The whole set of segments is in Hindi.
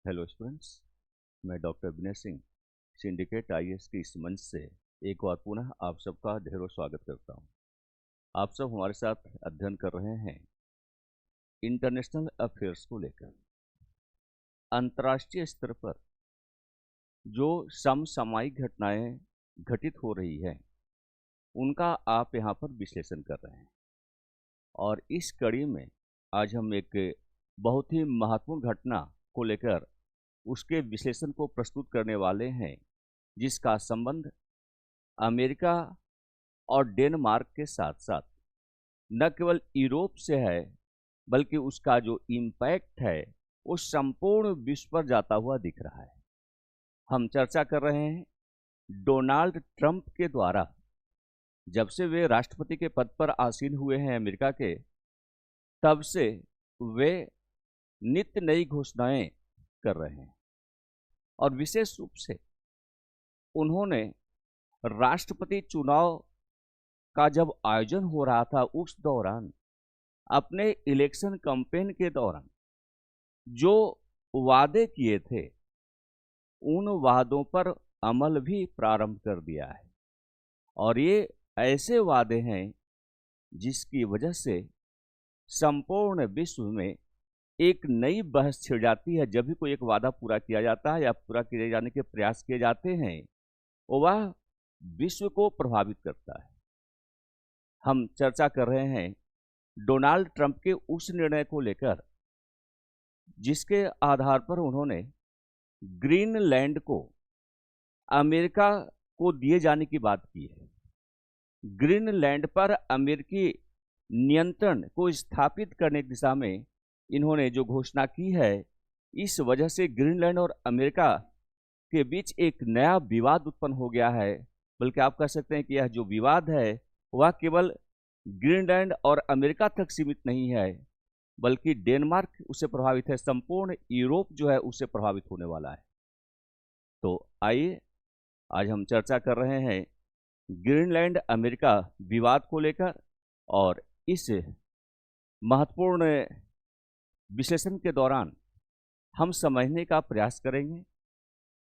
हेलो स्टूडेंट्स, मैं doctor Vinay Singh syndicate IAS के इस मंच से एक बार पुनः आप सबका ढेरों स्वागत करता हूं। आप सब हमारे साथ अध्ययन कर रहे हैं इंटरनेशनल अफेयर्स को लेकर। अंतर्राष्ट्रीय स्तर पर जो समसामयिक घटनाएं घटित हो रही हैं उनका आप यहां पर विश्लेषण कर रहे हैं। और इस कड़ी में आज हम एक बहुत ही महत्वपूर्ण घटना को लेकर उसके विश्लेषण को प्रस्तुत करने वाले हैं, जिसका संबंध अमेरिका और डेनमार्क के साथ साथ न केवल यूरोप से है, बल्कि उसका जो इम्पैक्ट है वो संपूर्ण विश्व पर जाता हुआ दिख रहा है। हम चर्चा कर रहे हैं डोनाल्ड ट्रंप के द्वारा जब से वे राष्ट्रपति के पद पर आसीन हुए हैं अमेरिका के, तब से वे नित्य नई घोषणाएं कर रहे हैं। और विशेष रूप से उन्होंने राष्ट्रपति चुनाव का जब आयोजन हो रहा था उस दौरान अपने इलेक्शन कैंपेन के दौरान जो वादे किए थे उन वादों पर अमल भी प्रारंभ कर दिया है। और ये ऐसे वादे हैं जिसकी वजह से संपूर्ण विश्व में एक नई बहस छिड़ जाती है। जब भी कोई एक वादा पूरा किया जाता है या पूरा किए जाने के प्रयास किए जाते हैं, वह विश्व को प्रभावित करता है। हम चर्चा कर रहे हैं डोनाल्ड ट्रंप के उस निर्णय को लेकर जिसके आधार पर उन्होंने ग्रीनलैंड को अमेरिका को दिए जाने की बात की है। ग्रीनलैंड पर अमेरिकी नियंत्रण को स्थापित करने की दिशा में इन्होंने जो घोषणा की है, इस वजह से ग्रीनलैंड और अमेरिका के बीच एक नया विवाद उत्पन्न हो गया है। बल्कि आप कह सकते हैं कि यह जो विवाद है वह केवल ग्रीनलैंड और अमेरिका तक सीमित नहीं है, बल्कि डेनमार्क उससे प्रभावित है, संपूर्ण यूरोप जो है उससे प्रभावित होने वाला है। तो आइए आज हम चर्चा कर रहे हैं ग्रीनलैंड अमेरिका विवाद को लेकर, और इस महत्वपूर्ण विश्लेषण के दौरान हम समझने का प्रयास करेंगे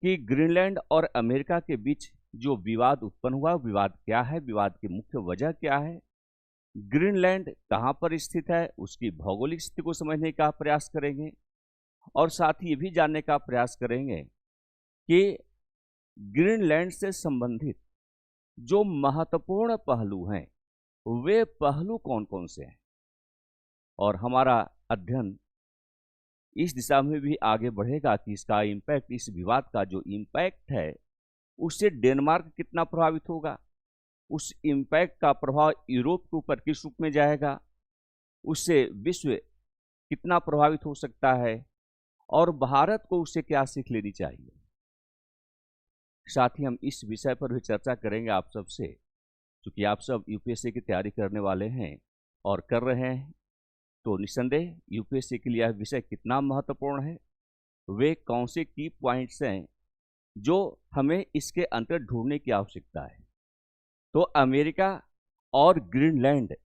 कि ग्रीनलैंड और अमेरिका के बीच जो विवाद उत्पन्न हुआ, विवाद क्या है, विवाद की मुख्य वजह क्या है, ग्रीनलैंड कहां पर स्थित है, उसकी भौगोलिक स्थिति को समझने का प्रयास करेंगे। और साथ ही ये भी जानने का प्रयास करेंगे कि ग्रीनलैंड से संबंधित जो महत्वपूर्ण पहलू हैं वे पहलू कौन कौन से हैं। और हमारा अध्ययन इस दिशा में भी आगे बढ़ेगा कि इसका इम्पैक्ट, इस विवाद का जो इम्पैक्ट है उससे डेनमार्क कितना प्रभावित होगा, उस इम्पैक्ट का प्रभाव यूरोप के ऊपर किस रूप में जाएगा, उससे विश्व कितना प्रभावित हो सकता है, और भारत को उससे क्या सीख लेनी चाहिए। साथ ही हम इस विषय पर भी चर्चा करेंगे आप सबसे, क्योंकि आप सब यूपीएससी की तैयारी करने वाले हैं और कर रहे हैं, तो निस्संदेह यूपीएससी के लिए यह विषय कितना महत्वपूर्ण है, वे कौन से की पॉइंट्स हैं जो हमें इसके अंतर ढूंढने की आवश्यकता है। तो अमेरिका और ग्रीनलैंड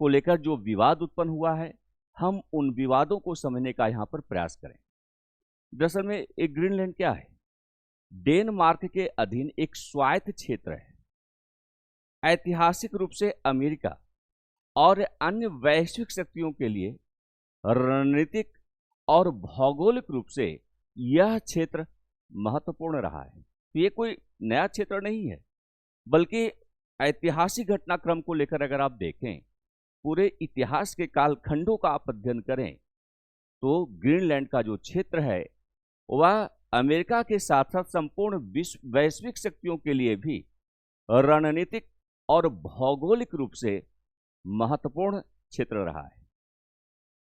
को लेकर जो विवाद उत्पन्न हुआ है, हम उन विवादों को समझने का यहाँ पर प्रयास करें। दरअसल में एक ग्रीनलैंड क्या है? डेनमार्क के अधीन एक स्वायत्त क्षेत्र है। ऐतिहासिक रूप से अमेरिका और अन्य वैश्विक शक्तियों के लिए रणनीतिक और भौगोलिक रूप से यह क्षेत्र महत्वपूर्ण रहा है। तो ये कोई नया क्षेत्र नहीं है, बल्कि ऐतिहासिक घटनाक्रम को लेकर अगर आप देखें, पूरे इतिहास के कालखंडों का आप अध्ययन करें, तो ग्रीनलैंड का जो क्षेत्र है वह अमेरिका के साथ साथ संपूर्ण विश्व वैश्विक शक्तियों के लिए भी रणनीतिक और भौगोलिक रूप से महत्वपूर्ण क्षेत्र रहा है।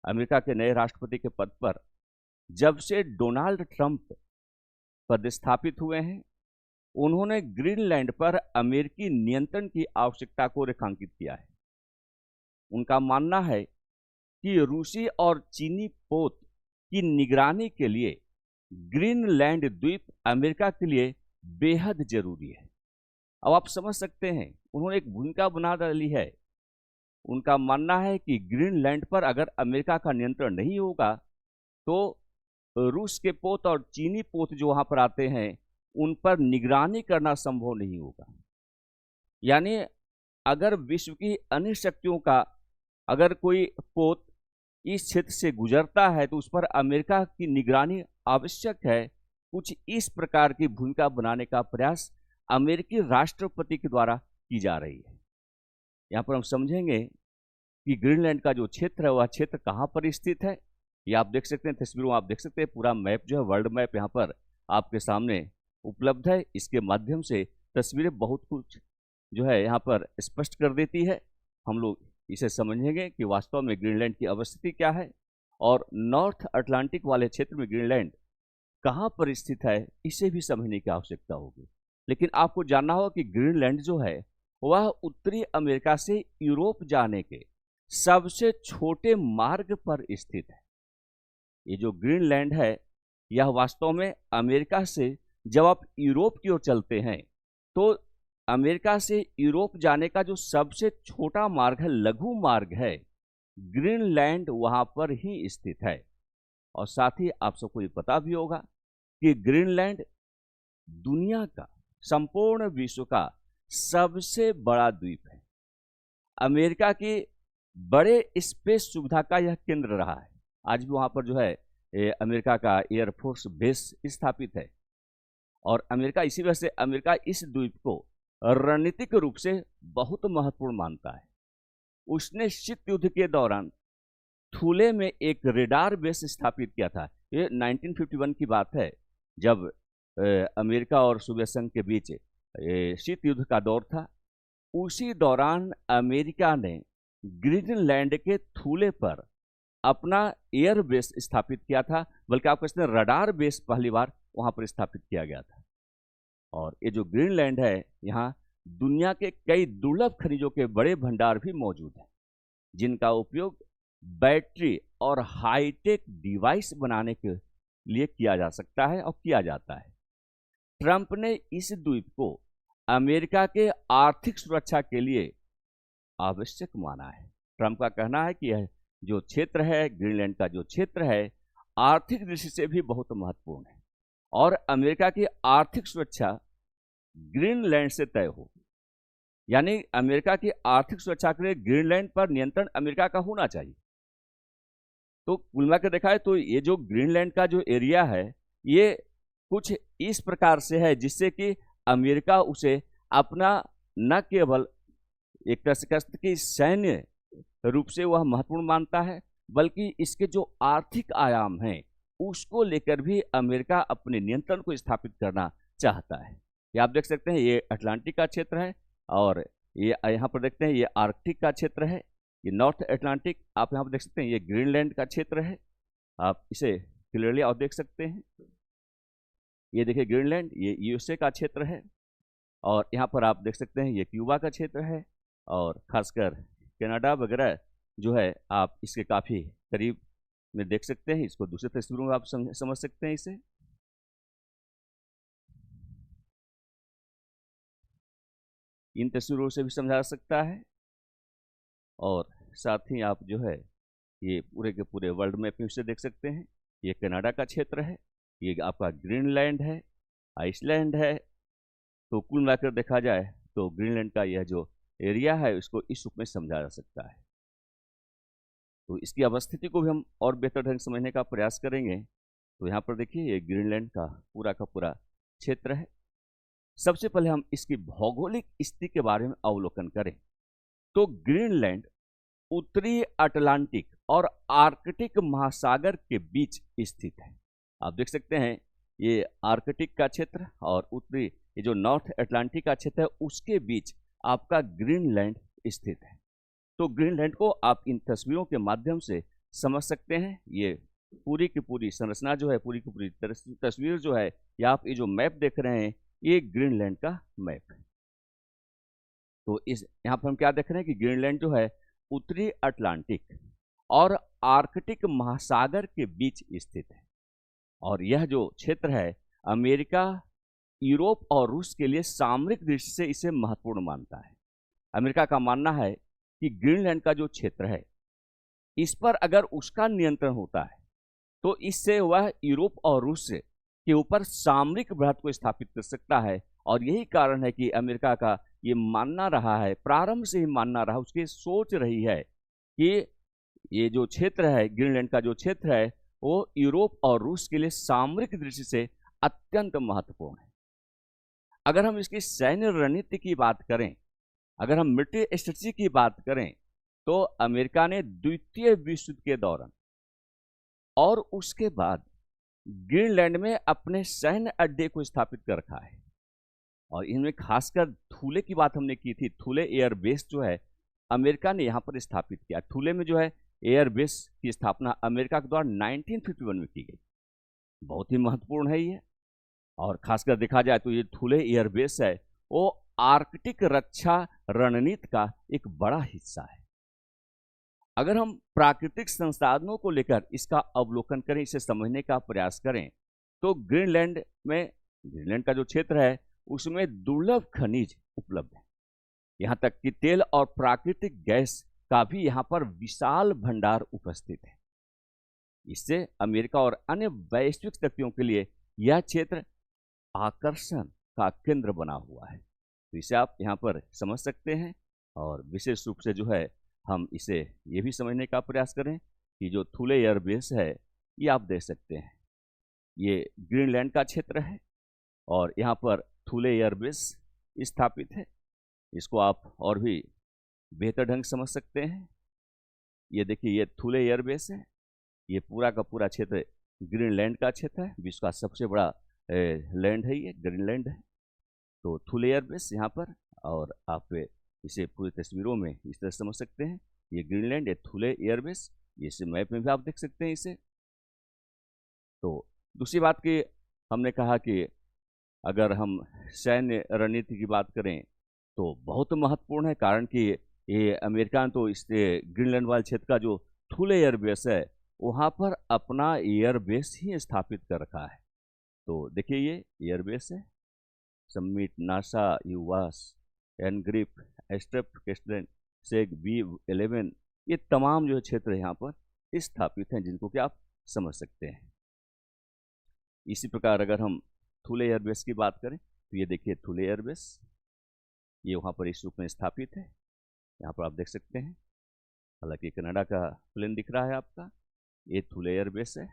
अमेरिका के नए राष्ट्रपति के पद पर जब से डोनाल्ड ट्रंप पदस्थापित हुए हैं, उन्होंने ग्रीनलैंड पर अमेरिकी नियंत्रण की आवश्यकता को रेखांकित किया है। उनका मानना है कि रूसी और चीनी पोत की निगरानी के लिए ग्रीनलैंड द्वीप अमेरिका के लिए बेहद जरूरी है। अब आप समझ सकते हैं उन्होंने एक भूमिका बना डाली है। उनका मानना है कि ग्रीनलैंड पर अगर अमेरिका का नियंत्रण नहीं होगा तो रूस के पोत और चीनी पोत जो वहां पर आते हैं उन पर निगरानी करना संभव नहीं होगा। यानी अगर विश्व की अन्य शक्तियों का अगर कोई पोत इस क्षेत्र से गुजरता है तो उस पर अमेरिका की निगरानी आवश्यक है। कुछ इस प्रकार की भूमिका बनाने का प्रयास अमेरिकी राष्ट्रपति के द्वारा की जा रही है। यहाँ पर हम समझेंगे कि ग्रीनलैंड का जो क्षेत्र है वह क्षेत्र कहाँ पर स्थित है। ये आप देख सकते हैं, तस्वीरों आप देख सकते हैं, पूरा मैप जो है वर्ल्ड मैप यहाँ पर आपके सामने उपलब्ध है। इसके माध्यम से तस्वीरें बहुत कुछ जो है यहाँ पर स्पष्ट कर देती है। हम लोग इसे समझेंगे कि वास्तव में ग्रीनलैंड की अवस्थिति क्या है और नॉर्थ अटलांटिक वाले क्षेत्र में ग्रीनलैंड कहाँ पर स्थित है, इसे भी समझने की आवश्यकता होगी। लेकिन आपको जानना होगा कि ग्रीनलैंड जो है वह उत्तरी अमेरिका से यूरोप जाने के सबसे छोटे मार्ग पर स्थित है। ये जो ग्रीनलैंड है यह वास्तव में अमेरिका से जब आप यूरोप की ओर चलते हैं तो अमेरिका से यूरोप जाने का जो सबसे छोटा मार्ग है, लघु मार्ग है, ग्रीनलैंड वहां पर ही स्थित है। और साथ ही आप सबको ये पता भी होगा कि ग्रीनलैंड दुनिया का, संपूर्ण विश्व का सबसे बड़ा द्वीप है। अमेरिका की बड़े स्पेस सुविधा का यह केंद्र रहा है। आज भी वहां पर जो है अमेरिका का एयरफोर्स बेस स्थापित है और अमेरिका इसी वजह से अमेरिका इस द्वीप को रणनीतिक रूप से बहुत महत्वपूर्ण मानता है। उसने शीत युद्ध के दौरान थूले में एक रेडार बेस स्थापित किया था। ये 1951 की बात है, जब अमेरिका और सोवियत संघ के बीच शीत युद्ध का दौर था। उसी दौरान अमेरिका ने ग्रीनलैंड के थूले पर अपना एयर बेस स्थापित किया था, बल्कि आप कहते हैं रडार बेस पहली बार वहां पर स्थापित किया गया था। और ये जो ग्रीनलैंड है, यहाँ दुनिया के कई दुर्लभ खनिजों के बड़े भंडार भी मौजूद हैं, जिनका उपयोग बैटरी और हाईटेक डिवाइस बनाने के लिए किया जा सकता है और किया जाता है। ट्रंप ने इस द्वीप को अमेरिका के आर्थिक सुरक्षा के लिए आवश्यक माना है। ट्रंप का कहना है कि यह जो क्षेत्र है, ग्रीनलैंड का जो क्षेत्र है, आर्थिक दृष्टि से भी बहुत महत्वपूर्ण है और अमेरिका की आर्थिक सुरक्षा ग्रीनलैंड से तय हो। यानी अमेरिका की आर्थिक सुरक्षा के लिए ग्रीनलैंड पर नियंत्रण अमेरिका का होना चाहिए। तो कुल मिलाकर देखा है तो ये जो ग्रीनलैंड का जो एरिया है ये कुछ इस प्रकार से है जिससे कि अमेरिका उसे अपना न केवल एक तरह से कह सकते कि सैन्य रूप से वह महत्वपूर्ण मानता है, बल्कि इसके जो आर्थिक आयाम हैं उसको लेकर भी अमेरिका अपने नियंत्रण को स्थापित करना चाहता है। ये आप देख सकते हैं, ये अटलांटिक का क्षेत्र है और ये यहाँ पर देखते हैं ये आर्कटिक का क्षेत्र है। ये नॉर्थ अटलांटिक आप यहाँ पर देख सकते हैं, ये ग्रीनलैंड का क्षेत्र है। आप इसे क्लियरली आप देख सकते हैं। ये देखिए ग्रीनलैंड, ये यूएसए का क्षेत्र है और यहाँ पर आप देख सकते हैं ये क्यूबा का क्षेत्र है और खासकर कनाडा वगैरह जो है आप इसके काफ़ी करीब में देख सकते हैं। इसको दूसरे तस्वीरों में आप समझ सकते हैं। इसे इन तस्वीरों से भी समझा सकता है और साथ ही आप जो है ये पूरे के पूरे वर्ल्ड मैप में इसे देख सकते हैं। ये कनाडा का क्षेत्र है, ये आपका ग्रीनलैंड है, आइसलैंड है। तो कुल मिलाकर देखा जाए तो ग्रीनलैंड का यह जो एरिया है उसको इस रूप में समझा जा सकता है। तो इसकी अवस्थिति को भी हम और बेहतर ढंग से समझने का प्रयास करेंगे। तो यहाँ पर देखिए ये ग्रीनलैंड का पूरा क्षेत्र है। सबसे पहले हम इसकी भौगोलिक स्थिति के बारे में अवलोकन करें तो ग्रीनलैंड उत्तरी अटलांटिक और आर्कटिक महासागर के बीच स्थित है। आप देख सकते हैं ये आर्कटिक का क्षेत्र और उत्तरी ये जो नॉर्थ अटलांटिक का क्षेत्र है उसके बीच आपका ग्रीनलैंड स्थित है। तो ग्रीनलैंड को आप इन तस्वीरों के माध्यम से समझ सकते हैं। ये पूरी की पूरी संरचना जो है, पूरी की पूरी तस्वीर जो है, या आप ये जो मैप देख रहे हैं ये ग्रीनलैंड का मैप है। तो इस यहाँ पर हम क्या देख रहे हैं कि ग्रीनलैंड जो है उत्तरी अटलांटिक और आर्कटिक महासागर के बीच स्थित है और यह जो क्षेत्र है अमेरिका, यूरोप और रूस के लिए सामरिक दृष्टि से इसे महत्वपूर्ण मानता है। अमेरिका का मानना है कि ग्रीनलैंड का जो क्षेत्र है इस पर अगर उसका नियंत्रण होता है तो इससे वह यूरोप और रूस के ऊपर सामरिक बढ़त को स्थापित कर सकता है। और यही कारण है कि अमेरिका का ये मानना रहा है, प्रारंभ से ही मानना रहा, उसकी सोच रही है कि ये जो क्षेत्र है, ग्रीनलैंड का जो क्षेत्र है, वो यूरोप और रूस के लिए सामरिक दृष्टि से अत्यंत महत्वपूर्ण है। अगर हम इसकी सैन्य रणनीति की बात करें, अगर हम मिलिट्री स्ट्रेटजी की बात करें, तो अमेरिका ने द्वितीय विश्व युद्ध के दौरान और उसके बाद ग्रीनलैंड में अपने सैन्य अड्डे को स्थापित कर रखा है। और इनमें खासकर थूले की बात हमने की थी। थूले एयरबेस जो है अमेरिका ने यहाँ पर स्थापित किया। थूले में जो है एयरबेस की स्थापना अमेरिका के द्वारा 1951 में की गई। बहुत ही महत्वपूर्ण है ये। और खासकर देखा जाए तो ये थूले एयरबेस है, वो आर्कटिक रक्षा रणनीति का एक बड़ा हिस्सा है। अगर हम प्राकृतिक संसाधनों को लेकर इसका अवलोकन करें, इसे समझने का प्रयास करें, तो ग्रीनलैंड का जो क्षेत्र है उसमें दुर्लभ खनिज उपलब्ध है। यहाँ तक कि तेल और प्राकृतिक गैस का भी यहाँ पर विशाल भंडार उपस्थित है। इससे अमेरिका और अन्य वैश्विक शक्तियों के लिए यह क्षेत्र आकर्षण का केंद्र बना हुआ है। तो इसे आप यहाँ पर समझ सकते हैं। और विशेष रूप से जो है हम इसे ये भी समझने का प्रयास करें कि जो थूले एयरबेस है ये आप देख सकते हैं, ये ग्रीनलैंड का क्षेत्र है और यहाँ पर थूले एयरबेस स्थापित है। इसको आप और भी बेहतर ढंग से समझ सकते हैं। ये देखिए, ये थूले एयरबेस है। ये पूरा का पूरा क्षेत्र ग्रीनलैंड का क्षेत्र है। विश्व का सबसे बड़ा लैंड है, ये ग्रीनलैंड है। तो थूले एयरबेस यहाँ पर, और आप इसे पूरी तस्वीरों में इस तरह समझ सकते हैं। ये ग्रीनलैंड, ये थूले एयरबेस, इसे मैप में भी आप देख सकते हैं इसे। तो दूसरी बात की हमने कहा कि अगर हम सैन्य रणनीति की बात करें तो बहुत महत्वपूर्ण है, कारण कि ये अमेरिका ने तो इस ग्रीनलैंड वाले क्षेत्र का जो थूले एयरबेस है वहाँ पर अपना एयरबेस ही स्थापित कर रखा है। तो देखिए, ये एयरबेस है, समिट, नासा, यूवास, एनग्रिप, एस्ट्रेप, केस्टलैंड, सेग, B-11, ये तमाम जो क्षेत्र यहाँ पर स्थापित हैं, जिनको कि आप समझ सकते हैं। इसी प्रकार अगर हम थूले एयरबेस की बात करें तो ये देखिए थूले एयरबेस, ये वहाँ पर इस रूप में स्थापित है। यहाँ पर आप देख सकते हैं, हालांकि कनाडा का प्लेन दिख रहा है आपका, ये थूले एयरबेस है।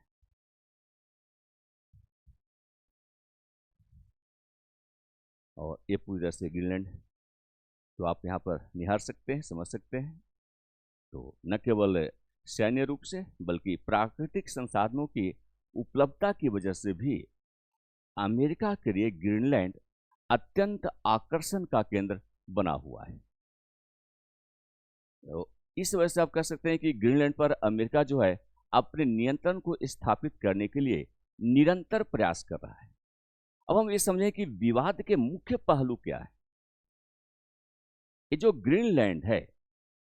और ये पूरी तरह से ग्रीनलैंड तो आप यहाँ पर निहार सकते हैं, समझ सकते हैं। तो न केवल सैन्य रूप से बल्कि प्राकृतिक संसाधनों की उपलब्धता की वजह से भी अमेरिका के लिए ग्रीनलैंड अत्यंत आकर्षण का केंद्र बना हुआ है। तो इस वजह से आप कह सकते हैं कि ग्रीनलैंड पर अमेरिका जो है अपने नियंत्रण को स्थापित करने के लिए निरंतर प्रयास कर रहा है। अब हम ये समझें कि विवाद के मुख्य पहलू क्या है। ये जो ग्रीनलैंड है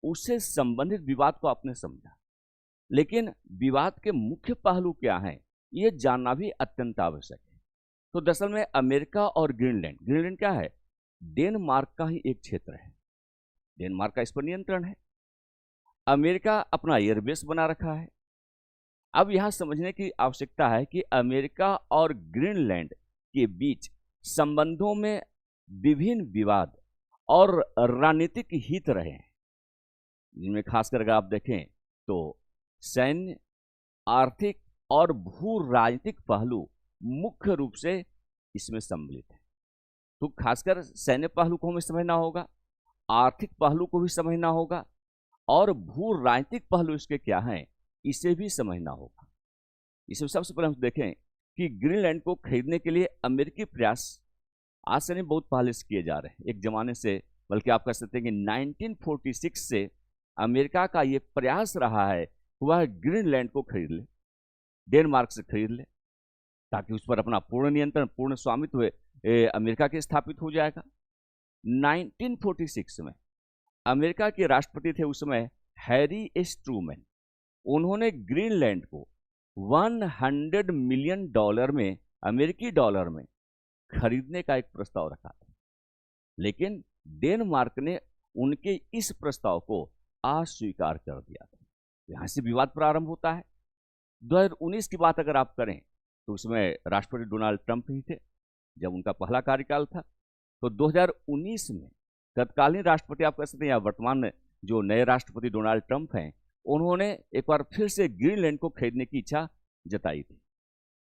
उससे संबंधित विवाद को आपने समझा, लेकिन विवाद के मुख्य पहलू क्या हैं ये जानना भी अत्यंत आवश्यक है। तो दरअसल में अमेरिका और ग्रीनलैंड क्या है, डेनमार्क का ही एक क्षेत्र है। डेनमार्क का इस पर नियंत्रण है। अमेरिका अपना एयरबेस बना रखा है। अब यहां समझने की आवश्यकता है कि अमेरिका और ग्रीनलैंड के बीच संबंधों में विभिन्न विवाद और रणनीतिक हित रहे हैं, जिनमें खासकर अगर आप देखें तो सैन्य, आर्थिक और भू राजनीतिक पहलू मुख्य रूप से इसमें सम्मिलित है। तो खासकर सैन्य पहलू को हमें समझना होगा, आर्थिक पहलू को भी समझना होगा और भू राजनीतिक पहलू इसके क्या हैं इसे भी समझना होगा। इसमें सबसे पहले हम देखें कि ग्रीनलैंड को खरीदने के लिए अमेरिकी प्रयास आज से नहीं, बहुत पहले से किए जा रहे हैं। एक जमाने से, बल्कि आप कह सकते हैं कि 1946 से अमेरिका का ये प्रयास रहा है वह ग्रीनलैंड को खरीद ले, डेनमार्क से खरीद ले, ताकि उस पर अपना पूर्ण नियंत्रण, पूर्ण स्वामित्व अमेरिका के स्थापित हो जाएगा। 1946 में अमेरिका के राष्ट्रपति थे उस समय हैरी एस ट्रूमैन। उन्होंने ग्रीनलैंड को $100 मिलियन में, अमेरिकी डॉलर में खरीदने का एक प्रस्ताव रखा था, लेकिन डेनमार्क ने उनके इस प्रस्ताव को अस्वीकार कर दिया था। यहां से विवाद प्रारंभ होता है। 2019 की बात अगर आप करें तो उसमें राष्ट्रपति डोनाल्ड ट्रंप ही थे जब उनका पहला कार्यकाल था। तो 2019 में तत्कालीन राष्ट्रपति आप कह सकते हैं या वर्तमान में जो नए राष्ट्रपति डोनाल्ड ट्रंप हैं, उन्होंने एक बार फिर से ग्रीनलैंड को खरीदने की इच्छा जताई थी,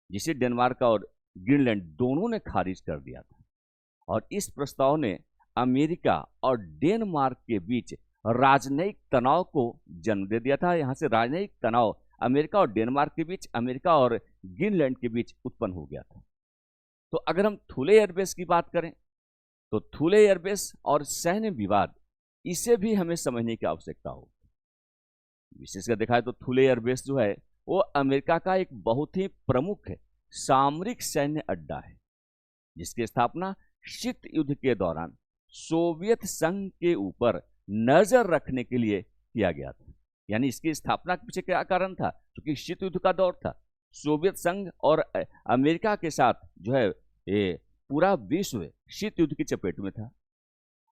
जिसे डेनमार्क और ग्रीनलैंड दोनों ने खारिज कर दिया था। और इस प्रस्ताव ने अमेरिका और डेनमार्क के बीच राजनयिक तनाव को जन्म दे दिया था। यहां से राजनयिक तनाव अमेरिका और डेनमार्क के बीच, अमेरिका और ग्रीनलैंड के बीच उत्पन्न हो गया था। तो अगर हम थुले एयरबेस की बात करें तो थुले एयरबेस और सैन्य विवाद, इसे भी हमें समझने की आवश्यकता हो। विशेषकर देखा है तो थुले एयरबेस जो है वो अमेरिका का एक बहुत ही प्रमुख सामरिक सैन्य अड्डा है, जिसकी स्थापना शीत युद्ध के दौरान सोवियत संघ के ऊपर नजर रखने के लिए किया गया था। यानी इसकी स्थापना के पीछे क्या कारण था? क्योंकि शीत युद्ध का दौर था, सोवियत संघ और अमेरिका के साथ जो है ये पूरा विश्व शीत युद्ध की चपेट में था।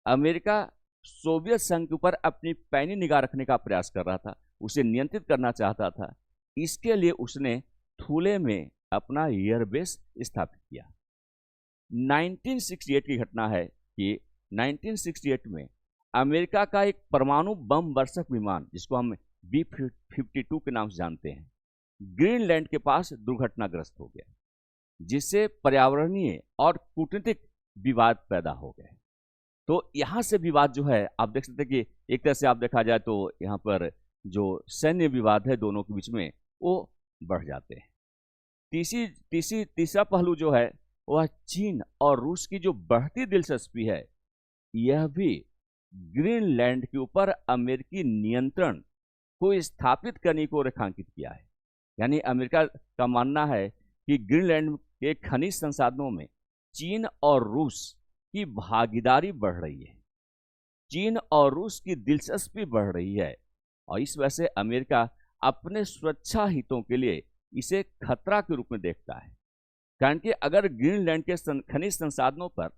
अमेरिका सोवियत संघ के ऊपर अपनी पैनी निगाह रखने का प्रयास कर रहा था, उसे नियंत्रित करना चाहता था। इसके लिए उसने थुले में अपना एयरबेस स्थापित किया। 1968 की घटना है कि 1968 में अमेरिका का एक परमाणु बम वर्षक विमान, जिसको हम B-52 के नाम से जानते हैं, ग्रीनलैंड के पास दुर्घटनाग्रस्त हो गया, जिससे पर्यावरणीय और कूटनीतिक विवाद पैदा हो गए। तो यहां से विवाद जो है आप देख सकते हैं कि एक तरह से आप देखा जाए तो यहां पर जो सैन्य विवाद है दोनों के बीच में वो बढ़ जाते हैं। तीसरा पहलू जो है वह चीन और रूस की जो बढ़ती दिलचस्पी है, यह भी ग्रीनलैंड के ऊपर अमेरिकी नियंत्रण को स्थापित करने को रेखांकित किया है। यानी अमेरिका का मानना है कि ग्रीनलैंड के खनिज संसाधनों में चीन और रूस की भागीदारी बढ़ रही है, चीन और रूस की दिलचस्पी बढ़ रही है, और इस वजह से अमेरिका अपने सुरक्षा हितों के लिए इसे खतरा के रूप में देखता है। कारण कि अगर ग्रीनलैंड के खनिज संसाधनों पर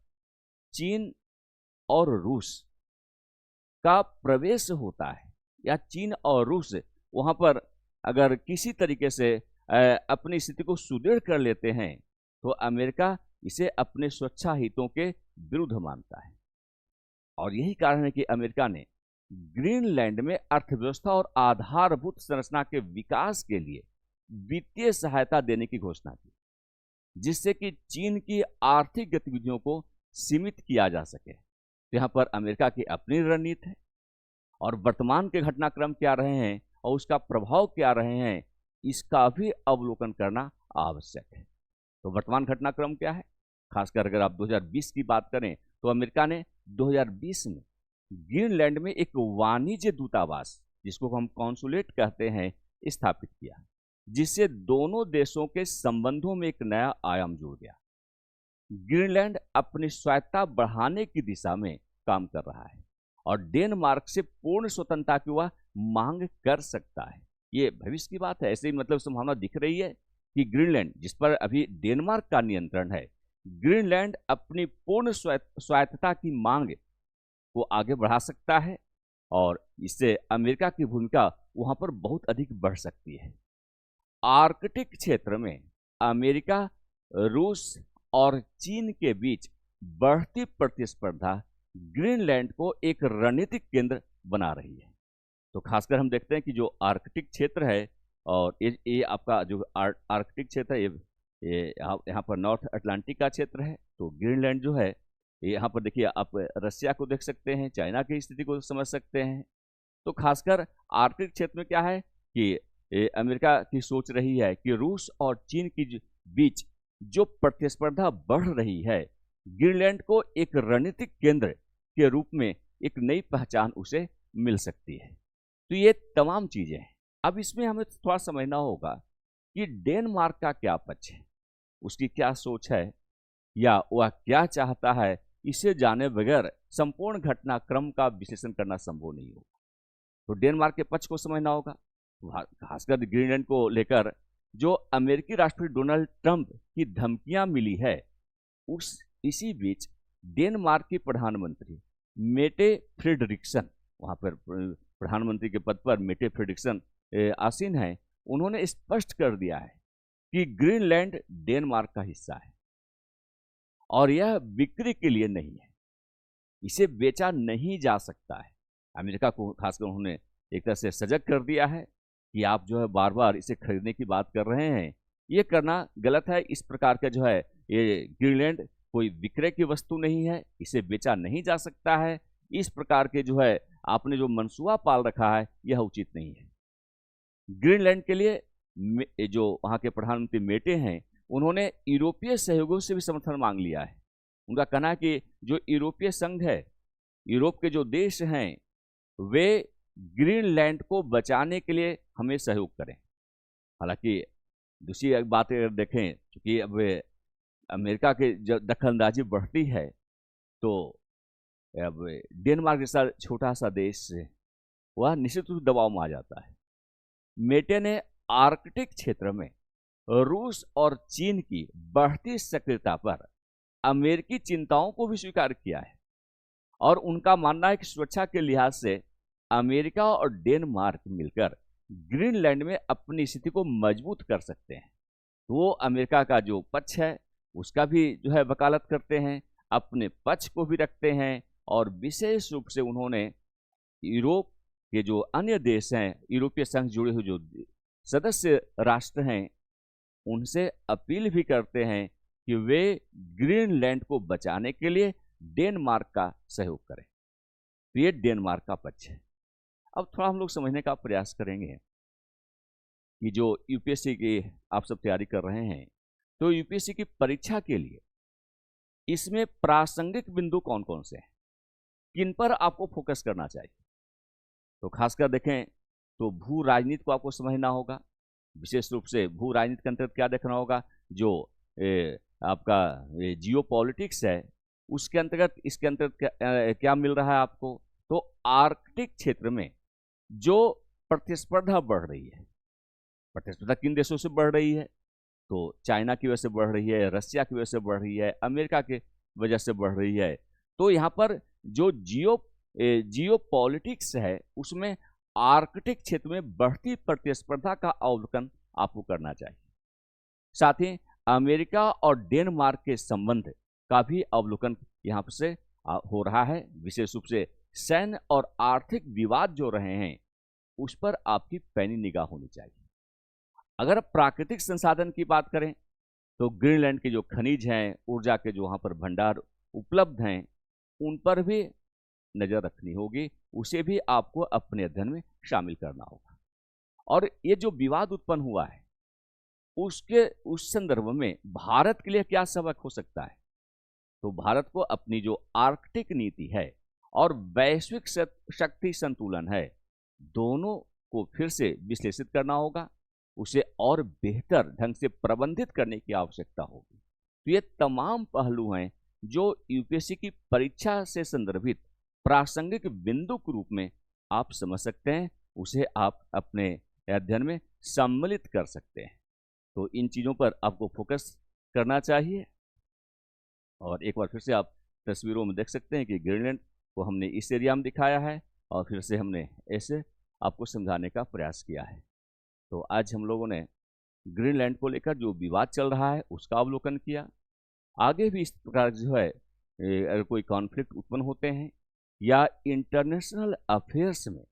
चीन और रूस का प्रवेश होता है या चीन और रूस वहां पर अगर किसी तरीके से अपनी स्थिति को सुदृढ़ कर लेते हैं, तो अमेरिका इसे अपने सुरक्षा हितों के विरुद्ध मानता है। और यही कारण है कि अमेरिका ने ग्रीनलैंड में अर्थव्यवस्था और आधारभूत संरचना के विकास के लिए वित्तीय सहायता देने की घोषणा की, जिससे कि चीन की आर्थिक गतिविधियों को सीमित किया जा सके। यहाँ पर अमेरिका की अपनी रणनीति है, और वर्तमान के घटनाक्रम क्या रहे हैं और उसका प्रभाव क्या रहे हैं, इसका भी अवलोकन करना आवश्यक है। तो वर्तमान घटनाक्रम क्या है? खासकर अगर आप 2020 की बात करें तो अमेरिका ने 2020 में ग्रीनलैंड में एक वाणिज्य दूतावास, जिसको हम कॉन्सुलेट कहते हैं, स्थापित किया, जिससे दोनों देशों के संबंधों में एक नया आयाम जुड़ गया। ग्रीनलैंड अपनी स्वायत्तता बढ़ाने की दिशा में काम कर रहा है और डेनमार्क से पूर्ण स्वतंत्रता की वह मांग कर सकता है। ये भविष्य की बात है, ऐसे ही मतलब संभावना दिख रही है कि ग्रीनलैंड, जिस पर अभी डेनमार्क का नियंत्रण है, ग्रीनलैंड अपनी पूर्ण स्वायत्तता की मांग को आगे बढ़ा सकता है और इससे अमेरिका की भूमिका वहां पर बहुत अधिक बढ़ सकती है। आर्कटिक क्षेत्र में अमेरिका, रूस और चीन के बीच बढ़ती प्रतिस्पर्धा ग्रीनलैंड को एक रणनीतिक केंद्र बना रही है। तो खासकर हम देखते हैं कि जो आर्कटिक क्षेत्र है, और ये आपका जो आर्कटिक क्षेत्र है, ये यहाँ पर नॉर्थ अटलांटिक का क्षेत्र है। तो ग्रीनलैंड जो है, यहाँ पर देखिए आप रसिया को देख सकते हैं, चाइना की स्थिति को समझ सकते हैं। तो खासकर आर्कटिक क्षेत्र में क्या है कि अमेरिका की सोच रही है कि रूस और चीन की बीच जो प्रतिस्पर्धा बढ़ रही है, ग्रीनलैंड को एक रणनीतिक केंद्र के रूप में एक नई पहचान उसे मिल सकती है। तो ये तमाम चीजें हैं। अब इसमें हमें थोड़ा समझना होगा कि डेनमार्क का क्या पक्ष है, उसकी क्या सोच है, या वह क्या चाहता है। इसे जाने बगैर संपूर्ण घटनाक्रम का विश्लेषण करना संभव नहीं होगा। तो डेनमार्क के पक्ष को समझना होगा, खासकर ग्रीनलैंड को लेकर जो अमेरिकी राष्ट्रपति डोनाल्ड ट्रंप की धमकियां मिली है, इसी बीच डेनमार्क की प्रधानमंत्री मेटे फ्रेडरिक्सन, वहां पर प्रधानमंत्री के पद पर मेटे फ्रेडरिक्सन आसीन हैं, उन्होंने स्पष्ट कर दिया है कि ग्रीनलैंड डेनमार्क का हिस्सा है और यह बिक्री के लिए नहीं है, इसे बेचा नहीं जा सकता है। अमेरिका को खासकर उन्होंने एक तरह से सजग कर दिया है कि आप जो है बार बार इसे खरीदने की बात कर रहे हैं, ये करना गलत है। इस प्रकार का जो है ये ग्रीनलैंड कोई विक्रय की वस्तु नहीं है, इसे बेचा नहीं जा सकता है। इस प्रकार के जो है आपने जो मनसूबा पाल रखा है यह उचित नहीं है। ग्रीनलैंड के लिए जो वहाँ के प्रधानमंत्री मेटे हैं, उन्होंने यूरोपीय सहयोगियों से भी समर्थन मांग लिया है। उनका कहना है कि जो यूरोपीय संघ है, यूरोप के जो देश हैं, वे ग्रीनलैंड को बचाने के लिए हमें सहयोग करें। हालांकि दूसरी एक बात अगर देखें, क्योंकि अब अमेरिका की जब दखलंदाजी बढ़ती है तो अब डेनमार्क जैसा छोटा सा देश वह निश्चित रूप से दबाव में आ जाता है। मेटे ने आर्कटिक क्षेत्र में रूस और चीन की बढ़ती सक्रियता पर अमेरिकी चिंताओं को भी स्वीकार किया है और उनका मानना है कि सुरक्षा के लिहाज से अमेरिका और डेनमार्क मिलकर ग्रीनलैंड में अपनी स्थिति को मजबूत कर सकते हैं। तो वो अमेरिका का जो पक्ष है उसका भी जो है वकालत करते हैं, अपने पक्ष को भी रखते हैं और विशेष रूप से उन्होंने यूरोप के जो अन्य देश हैं, यूरोपीय संघ जुड़े हुए जो सदस्य राष्ट्र हैं, उनसे अपील भी करते हैं कि वे ग्रीनलैंड को बचाने के लिए डेनमार्क का सहयोग करें। तो ये डेनमार्क का पक्ष है। अब थोड़ा हम लोग समझने का प्रयास करेंगे कि जो यूपीएससी की आप सब तैयारी कर रहे हैं, तो यूपीएससी की परीक्षा के लिए इसमें प्रासंगिक बिंदु कौन कौन से हैं, किन पर आपको फोकस करना चाहिए। तो खासकर देखें तो भू राजनीति को आपको समझना होगा। विशेष रूप से भू राजनीति के अंतर्गत क्या देखना होगा, जो आपका जियो पॉलिटिक्स है उसके अंतर्गत, इसके अंतर्गत क्या मिल रहा है आपको। तो आर्कटिक क्षेत्र में जो प्रतिस्पर्धा बढ़ रही है, प्रतिस्पर्धा किन देशों से बढ़ रही है, तो चाइना की वजह से बढ़ रही है, रसिया की वजह से बढ़ रही है, अमेरिका की वजह से बढ़ रही है। तो यहाँ पर जो जियो पॉलिटिक्स है उसमें आर्कटिक क्षेत्र में बढ़ती प्रतिस्पर्धा का अवलोकन आपको करना चाहिए। साथ ही अमेरिका और डेनमार्क के संबंध का भी अवलोकन यहाँ से हो रहा है। विशेष रूप से सैन्य और आर्थिक विवाद जो रहे हैं उस पर आपकी पैनी निगाह होनी चाहिए। अगर प्राकृतिक संसाधन की बात करें तो ग्रीनलैंड के जो खनिज हैं, ऊर्जा के जो वहाँ पर भंडार उपलब्ध हैं, उन पर भी नज़र रखनी होगी, उसे भी आपको अपने अध्ययन में शामिल करना होगा। और ये जो विवाद उत्पन्न हुआ है उस संदर्भ में भारत के लिए क्या सबक हो सकता है। तो भारत को अपनी जो आर्कटिक नीति है और वैश्विक शक्ति संतुलन है, दोनों को फिर से विश्लेषित करना होगा, उसे और बेहतर ढंग से प्रबंधित करने की आवश्यकता होगी। तो ये तमाम पहलू हैं जो यूपीएससी की परीक्षा से संदर्भित प्रासंगिक बिंदु के रूप में आप समझ सकते हैं, उसे आप अपने अध्ययन में सम्मिलित कर सकते हैं। तो इन चीज़ों पर आपको फोकस करना चाहिए। और एक बार फिर से आप तस्वीरों में देख सकते हैं कि ग्रीनलैंड को हमने इस एरिया में दिखाया है और फिर से हमने ऐसे आपको समझाने का प्रयास किया है। तो आज हम लोगों ने ग्रीनलैंड को लेकर जो विवाद चल रहा है उसका अवलोकन किया। आगे भी इस प्रकार जो है अगर कोई कॉन्फ्लिक्ट उत्पन्न होते हैं या इंटरनेशनल अफेयर्स में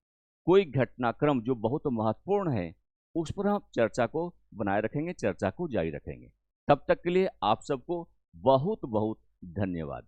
कोई घटनाक्रम जो बहुत महत्वपूर्ण है, उस पर हम चर्चा को बनाए रखेंगे, चर्चा को जारी रखेंगे। तब तक के लिए आप सबको बहुत बहुत धन्यवाद।